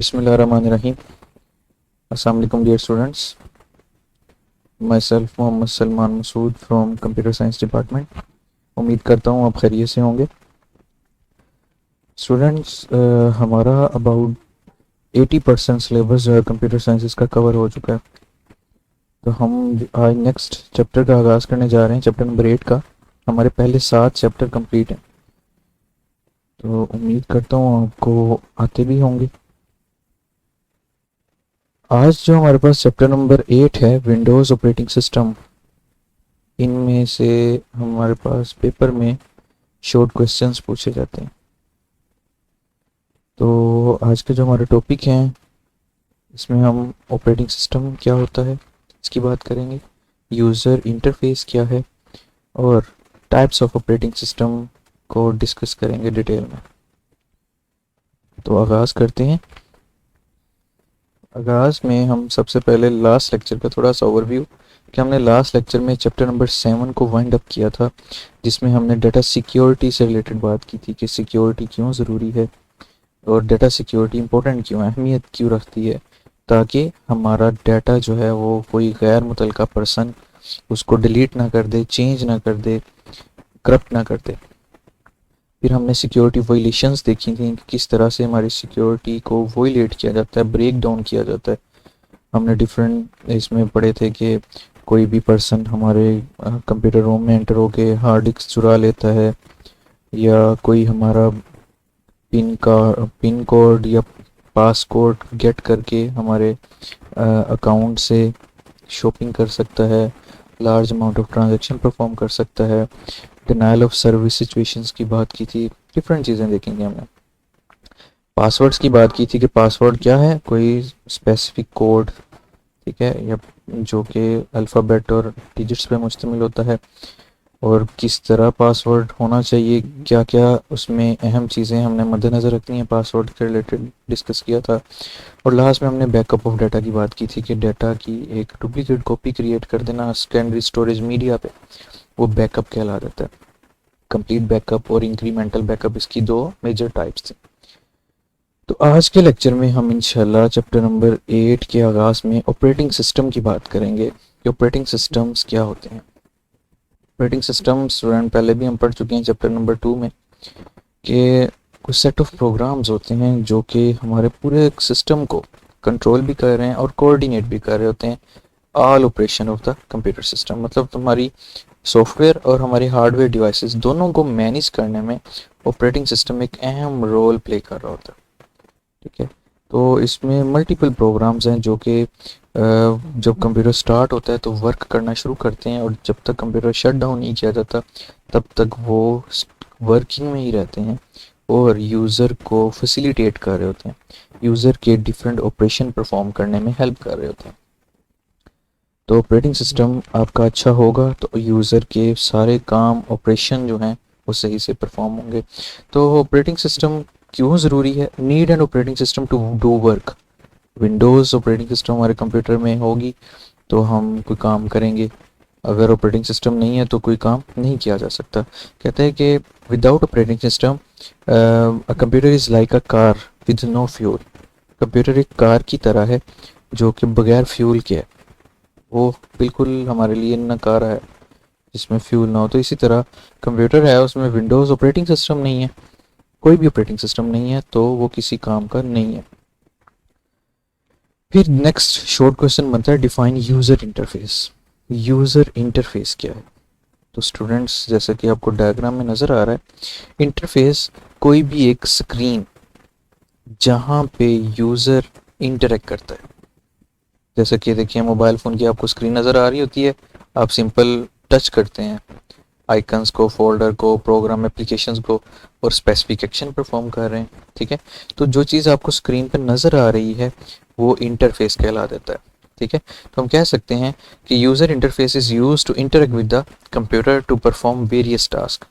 बिस्मिल्लाहिर्रहमानिर्रहीम। अस्सलाम वालेकुम dear students. Myself Mohammad Salman Masood from computer science department. उम्मीद करता हूँ आप खैरियत से होंगे। स्टूडेंट्स, हमारा अबाउट 80% सिलेबस जो है कंप्यूटर साइंस का कवर हो चुका है। तो हम आज नेक्स्ट चैप्टर का आगाज़ करने जा रहे हैं, चैप्टर नंबर 8 का। हमारे पहले 7 चैप्टर कंप्लीट हैं, तो उम्मीद करता हूँ आपको आते भी होंगे। आज जो हमारे पास चैप्टर नंबर 8 है, विंडोज़ ऑपरेटिंग सिस्टम, इनमें से हमारे पास पेपर में शॉर्ट क्वेश्चंस पूछे जाते हैं। तो आज के जो हमारे टॉपिक हैं, इसमें हम ऑपरेटिंग सिस्टम क्या होता है इसकी बात करेंगे, यूज़र इंटरफेस क्या है, और टाइप्स ऑफ ऑपरेटिंग सिस्टम को डिस्कस करेंगे डिटेल में। तो आगाज़ करते हैं। आगाज़ में हम सबसे पहले लास्ट लेक्चर का थोड़ा सा ओवरव्यू, कि हमने लास्ट लेक्चर में चैप्टर नंबर 7 को वाइंड अप किया था, जिसमें हमने डाटा सिक्योरिटी से रिलेटेड बात की थी कि सिक्योरिटी क्यों ज़रूरी है और डाटा सिक्योरिटी इंपॉर्टेंट क्यों है, अहमियत क्यों रखती है, ताकि हमारा डाटा जो है वो कोई गैर मुतल्लिका पर्सन उसको डिलीट ना कर दे, चेंज ना कर दे, करप्ट ना कर दे। फिर हमने सिक्योरिटी वायलेशंस देखी थी कि किस तरह से हमारी सिक्योरिटी को वायलेट किया जाता है, ब्रेक डाउन किया जाता है। हमने डिफरेंट इसमें पढ़े थे कि कोई भी पर्सन हमारे कंप्यूटर रूम में एंटर होके हार्ड डिस्क चुरा लेता है, या कोई हमारा पिन कोड या पास कोड गेट करके हमारे अकाउंट से शॉपिंग कर सकता है, large amount of transaction perform कर सकता है। डिनाइल ऑफ सर्विस सिचुएशंस की बात की थी, डिफरेंट चीज़ें देखेंगे हमने। पासवर्ड्स की बात की थी कि पासवर्ड क्या है, कोई स्पेसिफिक कोड, ठीक है, या जो कि अल्फ़ाबेट और डिजिट्स पे मुश्तमिल होता है, और किस तरह पासवर्ड होना चाहिए, क्या क्या उसमें अहम चीज़ें हमने मद्देनज़र रखनी है पासवर्ड के रिलेटेड डिस्कस किया था। और लास्ट में हमने बैकअप ऑफ डाटा की बात की थी कि डाटा की एक डुप्लीकेट कॉपी क्रिएट कर देना सेकेंडरी स्टोरेज मीडिया पे, वो बैकअप कहला जाता है। कंप्लीट बैकअप और इंक्रीमेंटल बैकअप, इसकी 2 मेजर टाइप्स थी। तो आज के लेक्चर में हम इंशाल्लाह चैप्टर नंबर 8 के आगाज़ में ऑपरेटिंग सिस्टम की बात करेंगे कि ऑपरेटिंग सिस्टम्स क्या होते हैं। ऑपरेटिंग सिस्टम स्टूडेंट पहले भी हम पढ़ चुके हैं चैप्टर नंबर 2 में, कि कुछ सेट ऑफ प्रोग्राम्स होते हैं जो कि हमारे पूरे सिस्टम को कंट्रोल भी कर रहे हैं और कोऑर्डिनेट भी कर रहे होते हैं। All operation of the computer system, मतलब तुम्हारी सॉफ्टवेयर और हमारी हार्डवेयर डिवाइसेस दोनों को मैनेज करने में ऑपरेटिंग सिस्टम एक अहम रोल प्ले कर रहा होता है, ठीक है। तो इसमें मल्टीपल प्रोग्राम्स हैं जो कि जब कंप्यूटर स्टार्ट होता है तो वर्क करना शुरू करते हैं, और जब तक कंप्यूटर शट डाउन नहीं किया जाता तब तक वो वर्किंग में ही रहते हैं और यूज़र को फैसिलिटेट कर रहे होते हैं, यूज़र के डिफरेंट ऑपरेशन परफॉर्म करने में हेल्प कर रहे होते हैं। तो ऑपरेटिंग सिस्टम आपका अच्छा होगा तो यूज़र के सारे काम, ऑपरेशन जो हैं वो सही से परफॉर्म होंगे। तो ऑपरेटिंग सिस्टम क्यों ज़रूरी है? Need an operating system to do work. Windows operating system हमारे कंप्यूटर में होगी तो हम कोई काम करेंगे, अगर ऑपरेटिंग सिस्टम नहीं है तो कोई काम नहीं किया जा सकता। कहते हैं कि without operating system a computer is like a car with no fuel. Computer एक कार की तरह है जो कि बगैर फ्यूल के है, वो बिल्कुल हमारे लिए नकारा है जिसमें फ्यूल ना हो। तो इसी तरह कंप्यूटर है, उसमें विंडोज़ ऑपरेटिंग सिस्टम नहीं है, कोई भी ऑपरेटिंग सिस्टम नहीं है, तो वो किसी काम का नहीं है। फिर नेक्स्ट शॉर्ट क्वेश्चन बनता है, define user interface. User interface क्या है? तो स्टूडेंट्स, जैसा कि आपको डायग्राम में नज़र आ रहा है, इंटरफेस कोई भी एक स्क्रीन जहाँ पे यूज़र इंटरेक्ट करता है। जैसे कि देखिए, मोबाइल फ़ोन की आपको स्क्रीन नज़र आ रही होती है, आप सिंपल टच करते हैं आइकन्स को, फोल्डर को, प्रोग्राम एप्लीकेशंस को, और स्पेसिफिक एक्शन परफॉर्म कर रहे हैं, ठीक है। तो जो चीज़ आपको स्क्रीन पर नज़र आ रही है वो इंटरफेस कहला देता है, ठीक है। तो हम कह सकते हैं कि user interface is use to interact with the computer to perform various task.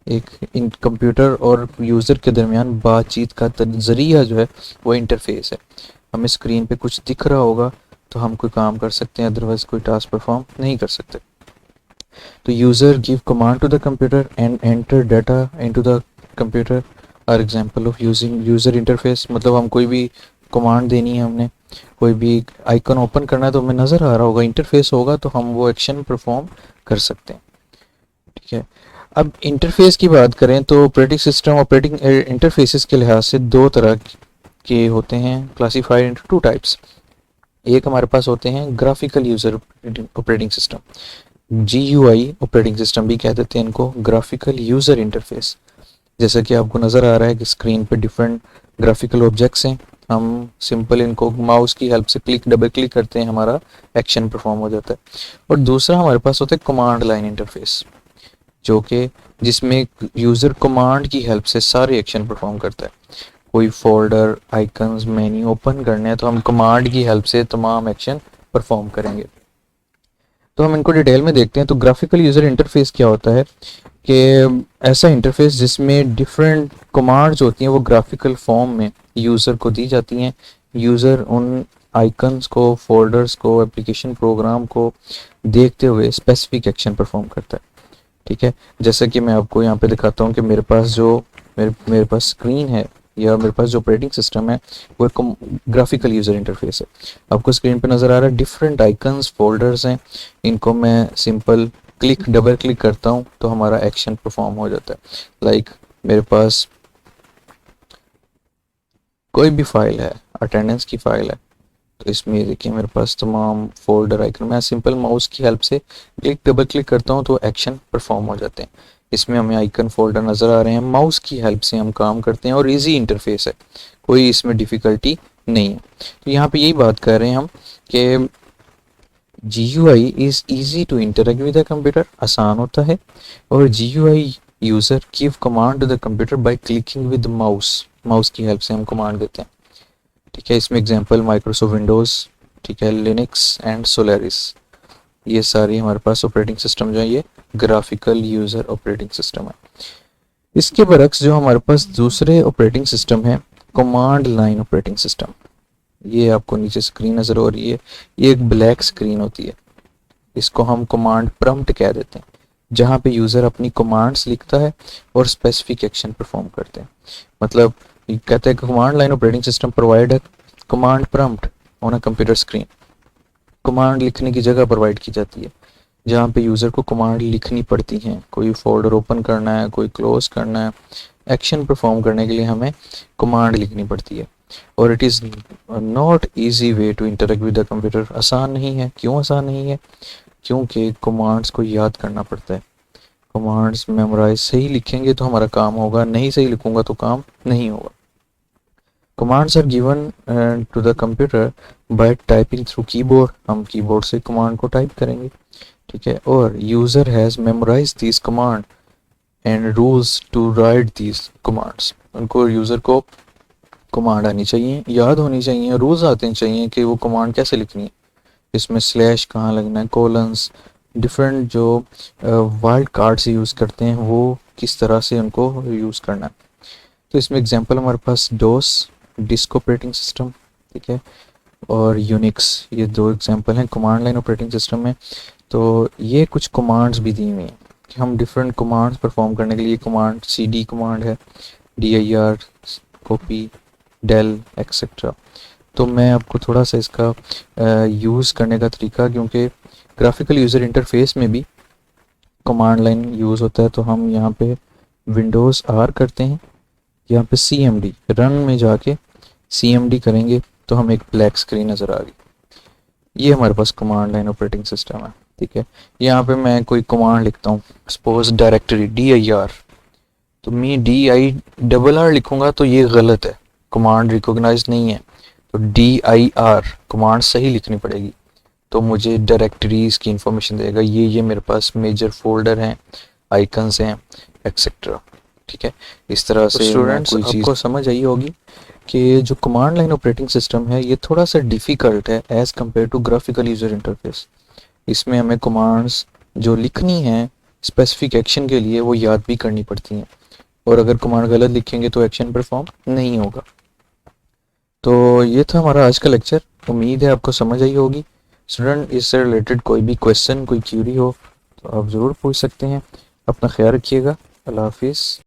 एक इन कंप्यूटर और यूज़र के दरमियान बातचीत का ज़रिया जो है वो इंटरफेस है। हमें स्क्रीन पे कुछ दिख रहा होगा तो हम कोई काम कर सकते हैं, अदरवाइज कोई टास्क परफॉर्म नहीं कर सकते। तो user give command to the computer and enter data into the computer are example of using user interface. मतलब हम कोई भी कमांड देनी है हमने, कोई भी आइकन ओपन करना है तो हमें नज़र आ रहा होगा, इंटरफेस होगा तो हम वो एक्शन परफॉर्म कर सकते हैं। ठीक है, अब इंटरफेस की बात करें तो ऑपरेटिंग सिस्टम ऑपरेटिंग इंटरफेसेस के लिहाज से दो तरह के होते हैं, क्लासीफाइड इनटू टू टाइप्स। एक हमारे पास होते हैं graphical user operating system, GUI operating system भी कह देते हैं इनको, ग्राफिकल यूज़र इंटरफेस। जैसा कि आपको नज़र आ रहा है कि स्क्रीन पे डिफरेंट ग्राफिकल ऑब्जेक्ट्स हैं, हम सिंपल इनको माउस की हेल्प से डबल क्लिक करते हैं, हमारा एक्शन परफॉर्म हो जाता है। और दूसरा हमारे पास होता है कमांड लाइन इंटरफेस, जो कि जिसमें यूज़र कमांड की हेल्प से सारे एक्शन परफॉर्म करता है। कोई फोल्डर, आइकन्स, मेन्यू ओपन करने हैं तो हम कमांड की हेल्प से तमाम एक्शन परफॉर्म करेंगे। तो हम इनको डिटेल में देखते हैं। तो ग्राफिकल यूज़र इंटरफेस क्या होता है कि ऐसा इंटरफेस जिसमें डिफरेंट कमांड्स होती हैं वो ग्राफिकल फॉर्म में यूज़र को दी जाती हैं। यूज़र उन आइकन्स को, फोल्डर्स को, एप्लीकेशन प्रोग्राम को देखते हुए स्पेसिफिक एक्शन परफॉर्म करता है। ठीक है, जैसे कि मैं आपको यहाँ पे दिखाता हूँ कि मेरे पास जो मेरे पास स्क्रीन है या मेरे पास जो ऑपरेटिंग सिस्टम है वो एक ग्राफिकल यूज़र इंटरफेस है। आपको स्क्रीन पे नज़र आ रहा है डिफरेंट आइकन्स, फोल्डर्स हैं, इनको मैं सिंपल डबल क्लिक करता हूँ तो हमारा एक्शन परफॉर्म हो जाता है। लाइक मेरे पास कोई भी फाइल है, अटेंडेंस की फाइल है, तो इसमें देखिए मेरे पास तमाम फोल्डर आइकन, मैं सिंपल माउस की हेल्प से डबल क्लिक करता हूँ तो एक्शन परफॉर्म हो जाते हैं। इसमें हमें आइकन फोल्डर नज़र आ रहे हैं, माउस की हेल्प से हम काम करते हैं और इजी इंटरफेस है, कोई इसमें डिफ़िकल्टी नहीं है। तो यहाँ पे यही बात कर रहे हैं हम कि GUI is easy to interact with the computer, आसान होता है, और GUI user give command to the computer by clicking with mouse, mouse की हेल्प से हम कमांड देते हैं। ठीक है, इसमें एग्जांपल माइक्रोसॉफ्ट विंडोज़, ठीक है, लिनक्स एंड सोलारिस, ये सारी हमारे पास ऑपरेटिंग सिस्टम जो है ये ग्राफिकल यूज़र ऑपरेटिंग सिस्टम है। इसके बरक्स जो हमारे पास दूसरे ऑपरेटिंग सिस्टम है कमांड लाइन ऑपरेटिंग सिस्टम, ये आपको नीचे स्क्रीन नज़र हो रही है, ये एक ब्लैक स्क्रीन होती है, इसको हम कमांड प्रॉम्प्ट कह देते हैं, जहाँ पे यूज़र अपनी कमांड्स लिखता है और स्पेसिफिक एक्शन परफॉर्म करते हैं। मतलब कहते हैं कि command line operating system provide है command prompt on a computer screen, command लिखने की जगह प्रोवाइड की जाती है जहाँ पे यूज़र को कमांड लिखनी पड़ती हैं, कोई फोल्डर ओपन करना है, कोई क्लोज करना है, एक्शन परफॉर्म करने के लिए हमें कमांड लिखनी पड़ती है। और it is not easy way to interact with the computer, आसान नहीं है। क्यों आसान नहीं है? क्योंकि कमांड्स को याद करना पड़ता है, कमांड्स मेमोराइज, सही लिखेंगे तो हमारा काम होगा, नहीं सही लिखूंगा तो काम नहीं होगा। Commands are given to the computer by typing through keyboard, हम कीबोर्ड से कमांड को टाइप करेंगे। ठीक है, और user has memorise this command and rules to write this commands, उनको यूज़र को कमांड आनी चाहिए, याद होनी चाहिए, रूल्स आते चाहिए कि वो कमांड कैसे लिखनी है, इसमें स्लैश कहाँ लगना है, कोलन्स, डिफरेंट जो वाइल्ड कार्ड्स यूज़ करते हैं वो किस तरह से उनको यूज़ करना है। तो इसमें एग्जांपल हमारे पास डोस, डिस्क ऑपरेटिंग सिस्टम, ठीक है, और यूनिक्स, ये दो एग्जांपल हैं कमांड लाइन ऑपरेटिंग सिस्टम में। तो ये कुछ कमांड्स भी दी हुई हैं कि हम डिफरेंट कमांड्स परफॉर्म करने के लिए, कमांड CD कमांड है, dir, कॉपी, डेल एक्सेट्रा। तो मैं आपको थोड़ा सा इसका यूज़ करने का तरीका, क्योंकि ग्राफिकल यूज़र इंटरफेस में भी कमांड लाइन यूज़ होता है, तो हम यहाँ पे विंडोज़ R करते हैं, यहाँ पे CMD रन में जाके CMD करेंगे तो हमें एक ब्लैक स्क्रीन नज़र आ गई। ये हमारे पास कमांड लाइन ऑपरेटिंग सिस्टम है। ठीक है, यहाँ पे मैं कोई कमांड लिखता हूँ, सपोज डायरेक्टरी dir, तो मैं DIRR लिखूंगा तो ये गलत है, कमांड रिकॉग्नाइज नहीं है, तो DIR कमांड सही लिखनी पड़ेगी, तो मुझे डायरेक्टरीज की इंफॉर्मेशन देगा, ये मेरे पास मेजर फोल्डर हैं, आइकन्स हैं एक्सेट्रा। ठीक है, इस तरह से स्टूडेंट्स आपको समझ आई होगी कि जो कमांड लाइन ऑपरेटिंग सिस्टम है ये थोड़ा सा डिफ़िकल्ट है as compare to graphical user interface. इसमें हमें कमांड्स जो लिखनी है स्पेसिफिक एक्शन के लिए वो याद भी करनी पड़ती हैं, और अगर कमांड गलत लिखेंगे तो एक्शन परफॉर्म नहीं होगा। तो ये था हमारा आज का लेक्चर, उम्मीद है आपको समझ आई होगी। स्टूडेंट इससे रिलेटेड कोई भी क्वेश्चन, कोई क्यूरी हो तो आप ज़रूर पूछ सकते हैं। अपना ख्याल रखिएगा। अल्लाह हाफिज़।